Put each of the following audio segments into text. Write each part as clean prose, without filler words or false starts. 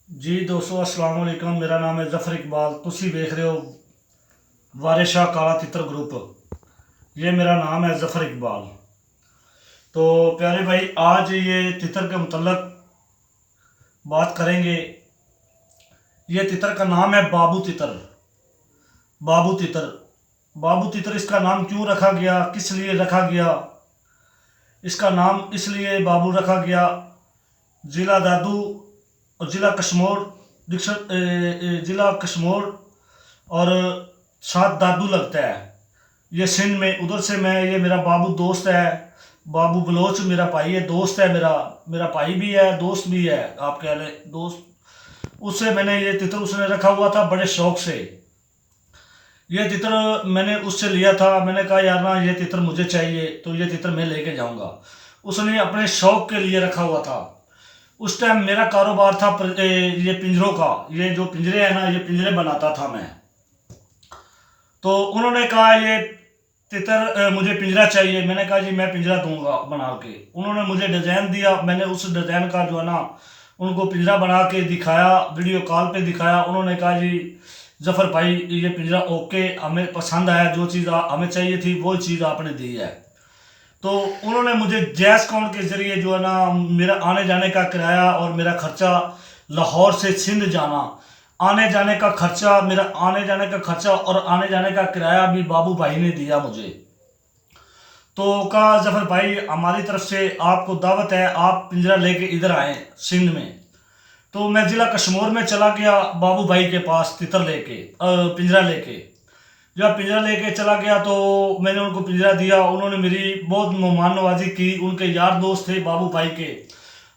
जी दोस्तों अस्सलाम वालेकुम। मेरा नाम है जफर इकबाल। तुसी देख रहे हो वारिस शाह काला तितर ग्रुप। ये मेरा नाम है जफर इकबाल। तो प्यारे भाई, आज ये तितर के मुतल्लक बात करेंगे। ये तितर का नाम है बाबू तितर। बाबू तितर। बाबू तितर इसका नाम क्यों रखा गया, किस लिए रखा गया? इसका नाम इसलिए बाबू रखा गया, ज़िला दादू और ज़िला कश्मीर, ज़िला कश्मीर और साथ दादू लगता है। ये सिंध में, उधर से मैं, ये मेरा बाबू दोस्त है। बाबू बलोच मेरा भाई है, दोस्त है मेरा। मेरा भाई भी है, दोस्त भी है, आप कह लें दोस्त। उससे मैंने ये तितर उसने रखा हुआ था बड़े शौक से। ये तितर मैंने उससे लिया था। मैंने कहा यार ना, ये तितर मुझे चाहिए, तो ये तितर मैं लेके जाऊंगा। उसने अपने शौक के लिए रखा हुआ था। उस टाइम मेरा कारोबार था ये पिंजरों का। ये जो पिंजरे हैं ना, ये पिंजरे बनाता था मैं। तो उन्होंने कहा ये तितर मुझे पिंजरा चाहिए। मैंने कहा जी मैं पिंजरा दूंगा बना के। उन्होंने मुझे डिज़ाइन दिया, मैंने उस डिज़ाइन का जो है ना उनको पिंजरा बना के दिखाया, वीडियो कॉल पे दिखाया। उन्होंने कहा जी जफ़र भाई ये पिंजरा ओके, हमें पसंद आया, जो चीज़ हमें चाहिए थी वो चीज़ आपने दी है। तो उन्होंने मुझे जैस कॉन के ज़रिए जो है ना मेरा आने जाने का किराया और मेरा खर्चा, लाहौर से सिंध जाना, आने जाने का खर्चा, मेरा आने जाने का खर्चा और आने जाने का किराया भी बाबू भाई ने दिया मुझे। तो कहा जफर भाई हमारी तरफ से आपको दावत है, आप पिंजरा लेके इधर आए सिंध में। तो मैं ज़िला कश्मीर में चला गया बाबू भाई के पास तितर लेके, पिंजरा लेके। जब पिंजरा लेके चला गया तो मैंने उनको पिंजरा दिया। उन्होंने मेरी बहुत मेहमान नवाजी की। उनके यार दोस्त थे बाबू भाई के।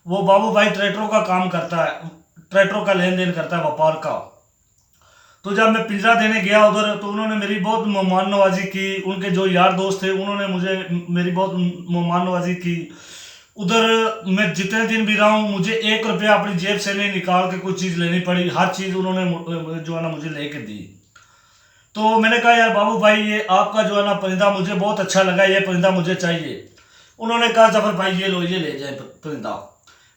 वो बाबू भाई ट्रैक्टरों का काम करता है, ट्रैक्टरों का लेन देन करता है, व्यापार का। तो जब मैं पिंजरा देने गया उधर, तो उन्होंने मेरी बहुत मेहमान नवाजी की। उनके जो यार दोस्त थे उन्होंने मुझे मेरी बहुत मेहमान नवाजी की। उधर मैं जितने दिन भी रहा हूँ, मुझे 1 रुपया अपनी जेब से नहीं निकाल के कोई चीज़ लेनी पड़ी। हर चीज़ उन्होंने जो है ना मुझे लेके दी। तो मैंने कहा यार बाबू भाई ये आपका जो है ना परिंदा मुझे बहुत अच्छा लगा, ये परिंदा मुझे चाहिए। उन्होंने कहा जफर भाई ये लो, ये ले जाए परिंदा,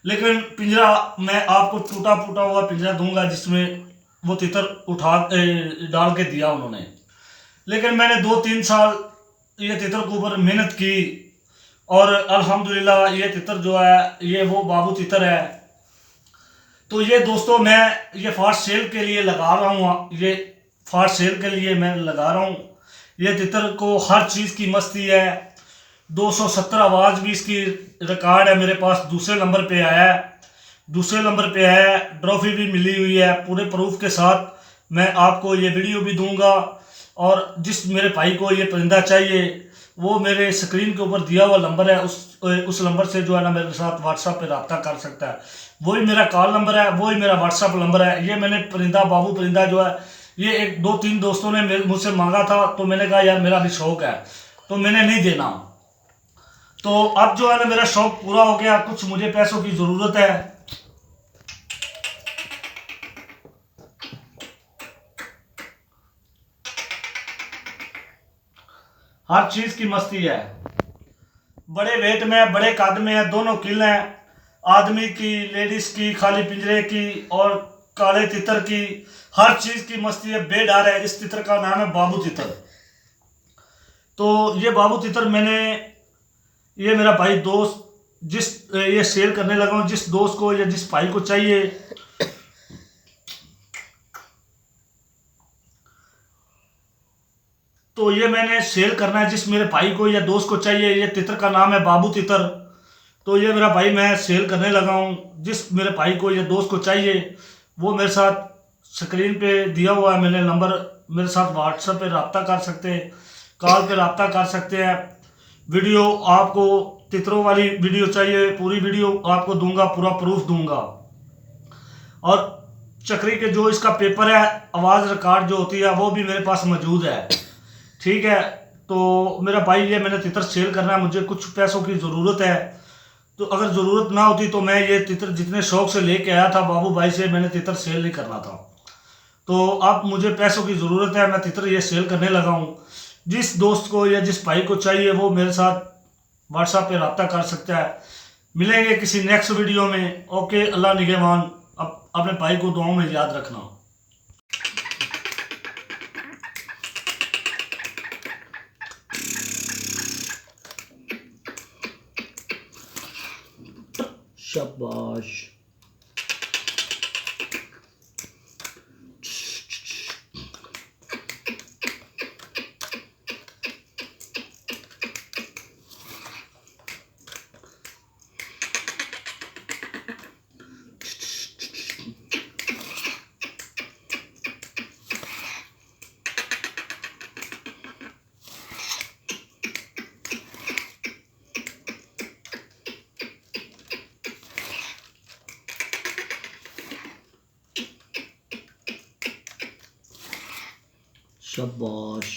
लेकिन पिंजरा मैं आपको टूटा फूटा हुआ पिंजरा दूंगा जिसमें वो तितर उठा डाल के दिया उन्होंने। लेकिन मैंने 2-3 साल ये तितर के ऊपर मेहनत की और अल्हम्दुलिल्लाह ये तितर जो है ये वो बाबू तितर है। तो ये दोस्तों मैं ये फार सेल के लिए लगा रहा हूँ, ये फार सेल के लिए मैं लगा रहा हूँ। ये तितर को हर चीज़ की मस्ती है। 270 आवाज़ भी इसकी रिकॉर्ड है मेरे पास, दूसरे नंबर पे आया है। दूसरे नंबर पे है, ट्रॉफी भी मिली हुई है पूरे प्रूफ के साथ। मैं आपको ये वीडियो भी दूंगा। और जिस मेरे भाई को ये परिंदा चाहिए वो मेरे स्क्रीन के ऊपर दिया हुआ नंबर है, उस नंबर से जो है ना मेरे साथ व्हाट्सएप पे रब्ता कर सकता है। वही मेरा कॉल नंबर है, वही मेरा व्हाट्सएप नंबर है। ये मैंने परिंदा, बाबू परिंदा जो है, ये 1-2-3 दोस्तों ने मुझसे मांगा था। तो मैंने कहा यार मेरा भी शौक है, तो मैंने नहीं देना। तो अब जो है ना मेरा शौक पूरा हो गया, कुछ मुझे पैसों की ज़रूरत है। हर चीज़ की मस्ती है। बड़े वेट में, बड़े कद में है, दोनों किल हैं। आदमी की, लेडीज की, खाली पिंजरे की और काले तितर की, हर चीज़ की मस्ती है, बेडर है। इस तितर का नाम है बाबू तितर। तो ये बाबू तितर मैंने, ये मेरा भाई दोस्त जिस ये सेल करने लगा हूँ, जिस दोस्त को या जिस भाई को चाहिए, तो ये मैंने सेल करना है। जिस मेरे भाई को या दोस्त को चाहिए, ये तितर का नाम है बाबू तितर। तो ये मेरा भाई मैं सेल करने लगा हूँ। जिस मेरे भाई को या दोस्त को चाहिए वो मेरे साथ स्क्रीन पे दिया हुआ है मैंने नंबर, मेरे साथ व्हाट्सएप पे रब्ता कर सकते हैं, कॉल पे रब्ता कर सकते हैं। वीडियो आपको तितरों वाली वीडियो चाहिए, पूरी वीडियो आपको दूंगा, पूरा प्रूफ दूंगा। और चक्री के जो इसका पेपर है, आवाज़ रिकॉर्ड जो होती है, वो भी मेरे पास मौजूद है। ठीक है। तो मेरा भाई ये मैंने तितर सेल करना है, मुझे कुछ पैसों की ज़रूरत है। तो अगर ज़रूरत ना होती तो मैं ये तितर जितने शौक से लेके आया था बाबू भाई से, मैंने तितर सेल नहीं करना था। तो अब मुझे पैसों की ज़रूरत है, मैं तितर ये सेल करने लगा हूँ। जिस दोस्त को या जिस भाई को चाहिए वो मेरे साथ व्हाट्सएप पे रब्ता कर सकता है। मिलेंगे किसी नेक्स्ट वीडियो में। ओके, अल्लाह निगहबान। अब अपने भाई को दुआओं में याद रखना। शाबाश। शाबाश।